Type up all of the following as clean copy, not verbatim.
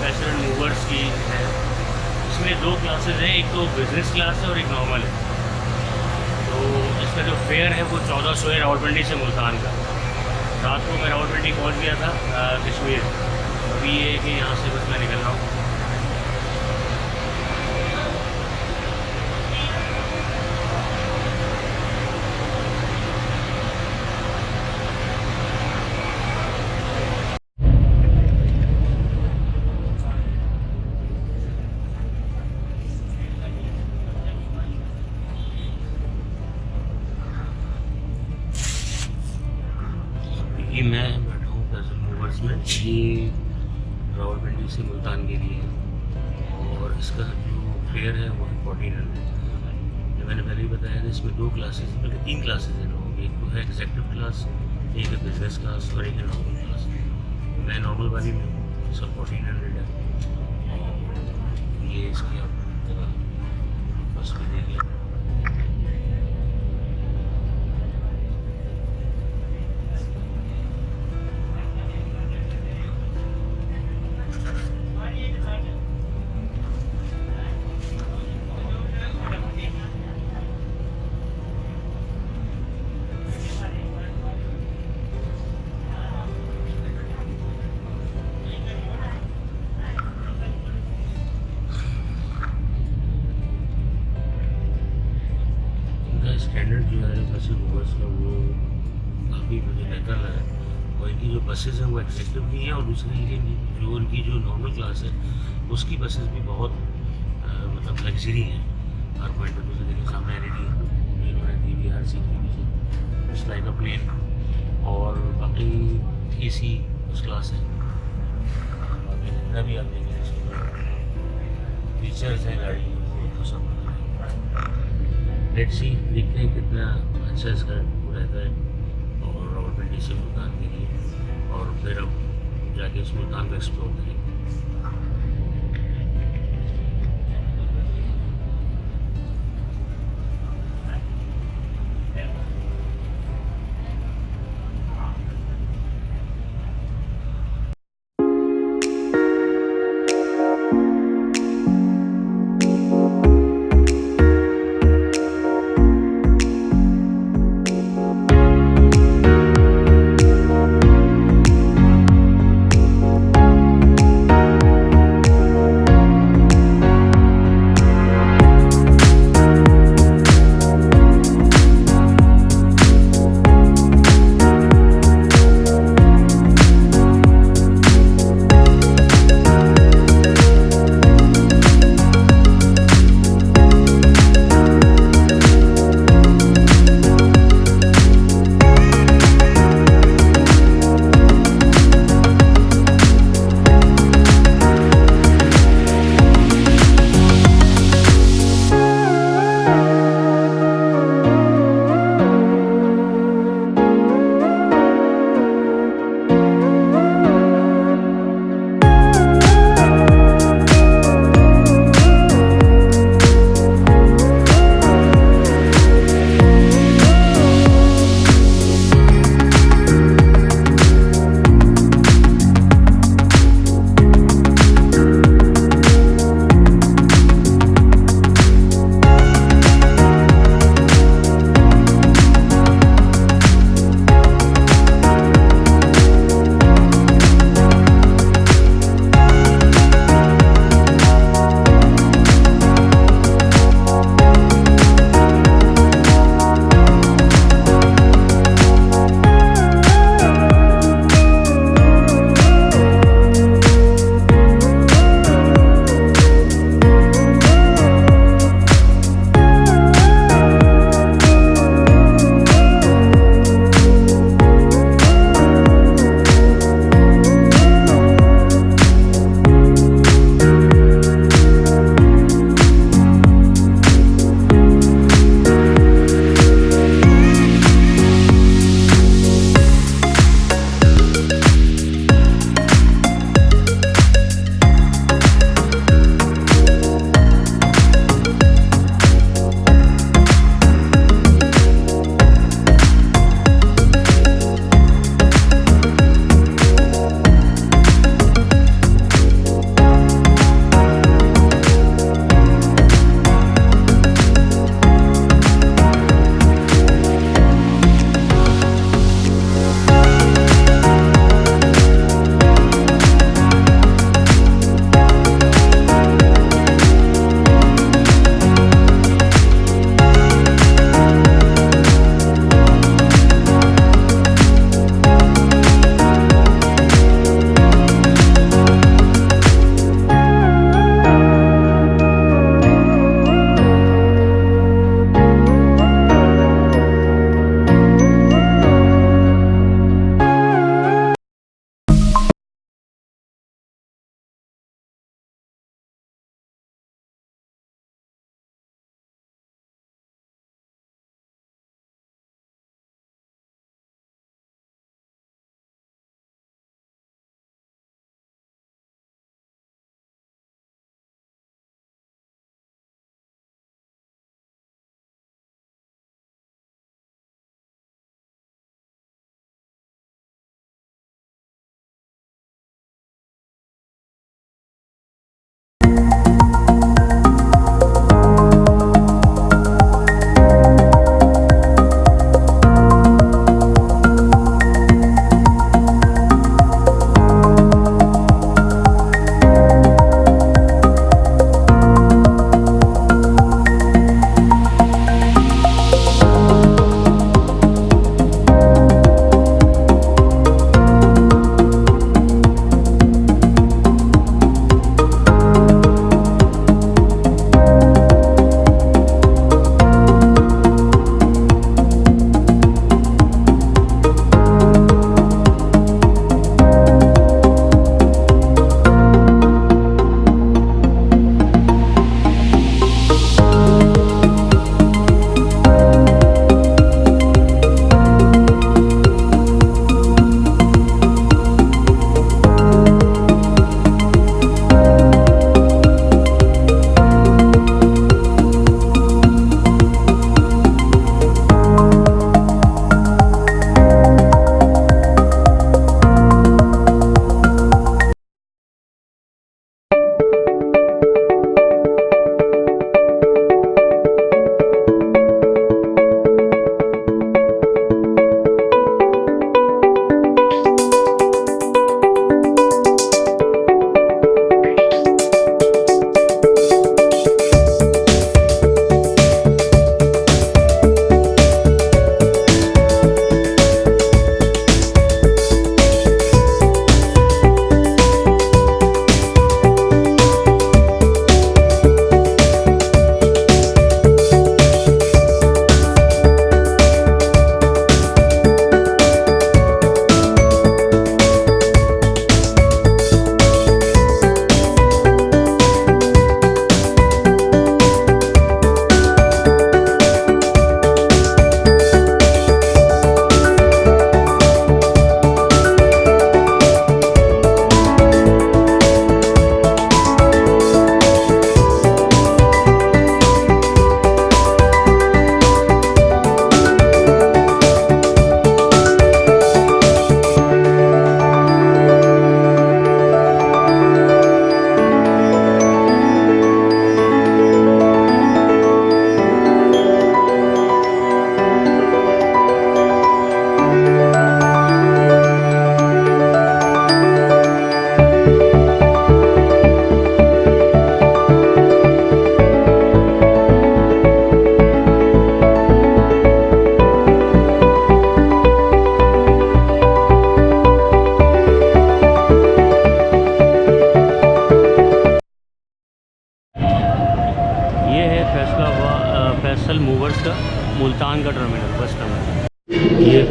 Faisal movers की है। इसमें 2 क्लासेस हैं, एक तो बिज़नेस क्लास है और एक नॉर्मल है। तो इसका जो फेयर है वो 1400 है रावलपिंडी से मुल्तान का। रात को मैं रावलपिंडी पहुंच गया था कश्मीर। अभी ये है कि यहाँ से बस मैं निकल रहा हूँ। ये मैं बैठा हूँ फैसल मूवर्स में। ये रावलपिंडी से मुल्तान के लिए है और इसका जो फेयर है वो 1400। जो मैंने पहले ही बताया था, इसमें 2 क्लासेस बल्कि 3 क्लासेस हैं लोगों की। एक तो है एग्जेक्टिव क्लास, एक है बिजनेस क्लास और एक है नॉर्मल क्लास। मैं नॉर्मल वाली में हूँ, इसका 1400 है। ये इसकी आप बस में देख लें। स्टैंडर्ड जो है फैसल मूवर्स का वो काफ़ी मुझे बेहतर लगा। और इनकी जो बसेस हैं वो एग्जेक्टिव भी हैं और दूसरी जो उनकी जो नॉर्मल क्लास है उसकी बसेस भी बहुत मतलब लग्जरी हैं। हर पॉइंट पर दूसरे देखिए सामने LED इन्होंने दी हुई हर सीट के पीछे, इस लाइक अ प्लेन। और बाकी AC उस क्लास है। बाकी जितना भी आप देखें फीचर्स हैं गाड़ी वो पसंद। लेट्स सी, देखते हैं कितना अच्छा इसका वो रहता है और रावलपिंडी से मुल्तान के लिए, और फिर अब जाके उस मुल्तान को एक्सप्लोर करेंगे।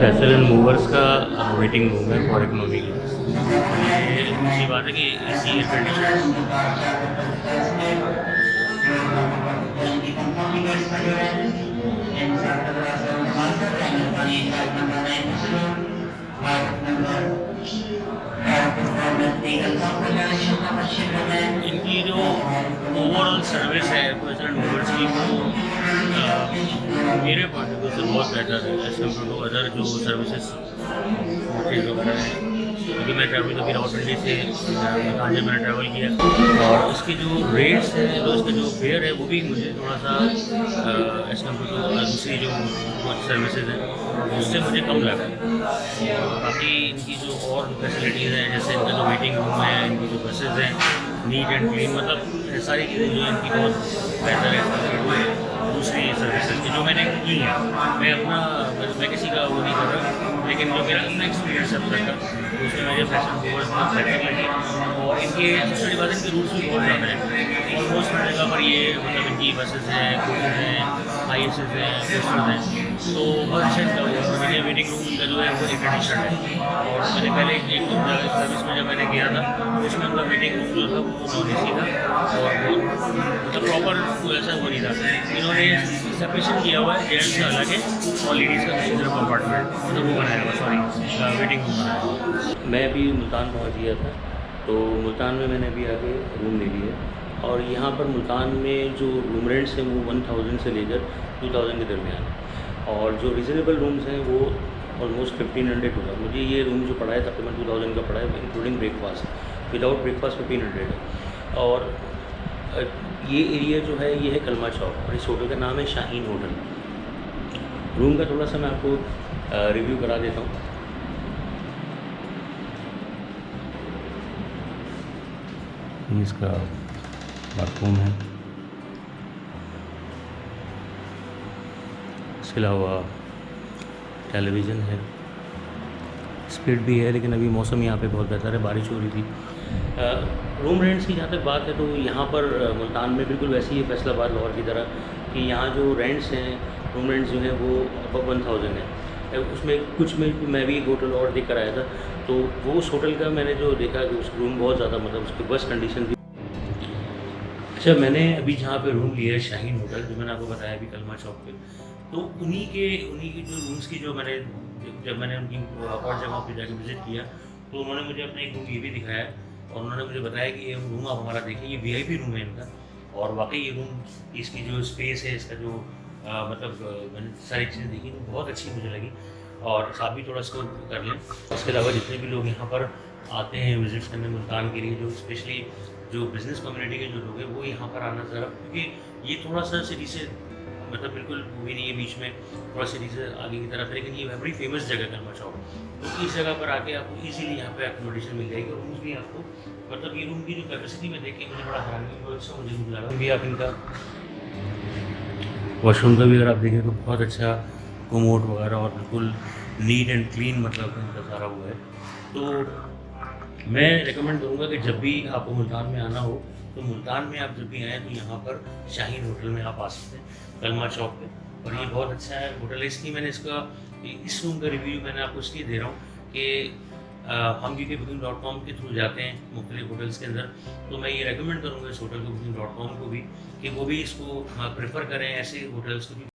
फैसल एंड मूवर्स का वेटिंग रूम है फॉर इकोनॉमी क्लास। ये अच्छी बात है कि एसी एयर कंडीशन। इनकी जो ओवरऑल सर्विस है फैसल मूवर्स की, वो मेरे पॉइंट ऑफ व्यू से बहुत बेहतर है एज कम्पेयर टू अदर जो सर्विसेज वगैरह है। क्योंकि मैं ट्रैवल कभी रावलपिंडी से मुल्तान जब मैंने ट्रैवल किया, और इसके जो रेट्स हैं, तो इसका जो फेयर है वो भी मुझे थोड़ा सा एज कम्पेयर टू दूसरी जो सर्विसेज हैं उससे मुझे कम लगा है। बाकी इनकी जो और फैसिलिटीज़ हैं, जैसे इनका जो वेटिंग रूम है, इनकी जो बसेज हैं नीट एंड क्लीन, मतलब सारी चीज़ें जो इनकी बहुत बेहतर है दूसरी सर्विसेज की जो मैंने की है। मैं किसी का वो नहीं कर रहा, लेकिन जो मेरा अपना एक्सपीरियंस है अब तक का, उसमें मुझे फैशन मूवर्स बहुत बेहतर लगी। और इनके सबसे बड़ी बात है, इनके रूट्स भी बहुत ज़्यादा हैं। ऑलमोस्ट हर जगह पर ये मतलब इनकी बसेस हैं, कोचेज हैं, ISS हैं, कोस्टर्स हैं, तो बहुत अच्छा इनका मेरे वेटिंग रूम इनका जो है वो एयर कंडीशन है। और मैंने पहले एक सर्विस में जब मैंने गया था, उसमें उनका वेटिंग रूम जो था वो नॉन AC था, और वो मतलब प्रॉपर ऐसा वो नहीं था। इन्होंने सेपरेशन किया हुआ है, जेंट्स का अलग है और लेडीज़ का दूसरी तरफ कंपार्टमेंट, मतलब वो बनाया हुआ, सॉरी वेटिंग रूम बनाया हुआ। मैं अभी मुल्तान पहुंच गया था, तो मुल्तान में मैंने अभी आके रूम ले लिया, और यहाँ पर मुल्तान में जो रूम रेंट्स हैं वो 1000 से लेकर 2000 के दरमियान है, और जो रिजनेबल रूम्स हैं वो ऑलमोस्ट 1500 होगा। मुझे ये रूम जो पड़ा है तकरीबन 2000 का पड़ा है, इंक्लूडिंग ब्रेकफास्ट, विदाउट ब्रेकफास्ट 1500 है। और ये एरिया जो है ये है कलमा चौक, और इस होटल का नाम है शाहीन होटल। रूम का थोड़ा सा मैं आपको रिव्यू करा देता हूँ। इसका बाथरूम है, इसके अलावा टेलीविज़न है, स्प्लिट भी है, लेकिन अभी मौसम यहाँ पे बहुत बेहतर है, बारिश हो रही थी। रूम रेंट्स की जहाँ तक बात है, तो यहाँ पर मुल्तान में बिल्कुल वैसी ही फैसलाबाद लाहौर की तरह कि यहाँ जो रेंट्स हैं, रूम रेंट्स जो हैं वो अब 1000 है। उसमें कुछ में मैं भी एक होटल और देख कर आया था, तो वो उस होटल का मैंने जो देखा कि उस रूम बहुत ज़्यादा मतलब उसकी बस कंडीशन थी। अच्छा, मैंने अभी जहाँ पे रूम लिया है शाहीन होटल, जो मैंने आपको बताया अभी कलमा चौक पे, तो उन्हीं के जो रूम्स की जो मैंने जब मैंने उनकी और जगहों पे जाके विज़िट किया, तो उन्होंने मुझे अपना एक रूम ये भी दिखाया, और उन्होंने मुझे बताया कि ये रूम आप हमारा देखें, ये VIP रूम है इनका, और वाकई ये रूम, इसकी जो स्पेस है, इसका जो मतलब मैंने सारी चीज़ें देखी तो बहुत अच्छी मुझे लगी, और आप भी थोड़ा इसको कर लें। इसके अलावा जितने भी लोग यहाँ पर आते हैं विजिट करने मुल्तान के लिए, जो स्पेशली जो बिज़नेस कम्युनिटी के जो लोग हैं वो यहाँ पर आना ज़रा, क्योंकि ये थोड़ा सा सिटी से मतलब बिल्कुल वो भी नहीं है बीच में, थोड़ा सिटी से आगे की तरफ है, लेकिन ये बड़ी फेमस जगह है कलमा चौक। तो इस जगह पर आके आपको इजीली यहाँ पे अकोमोडेशन मिल जाएगी, और रूम्स भी आपको मतलब ये रूम की जो कैपेसिटी में देख के मुझे बड़ा हैरान हुआ, अच्छा मुझे लगा भी। आप इनका वॉशरूम का भी अगर आप देखें तो बहुत अच्छा कोमोड वगैरह, और बिल्कुल नीट एंड क्लीन मतलब इनका सारा हुआ है। तो मैं रिकमेंड करूँगा कि जब भी आपको मुल्तान में आना हो, तो मुल्तान में आप जब भी आएँ तो यहाँ पर शाहीन होटल में आप आ सकते हैं कलमा चौक पे, और ये बहुत अच्छा है होटल है। इसकी मैंने इस रूम का रिव्यू मैंने आपको इसलिए दे रहा हूँ कि हम क्योंकि booking.com के थ्रू जाते हैं मुख्तलिफ होटल्स के अंदर, तो मैं ये रेकमेंड करूँगा इस होटल को booking.com को भी, कि वो भी इसको प्रेफर करें ऐसे होटल्स को,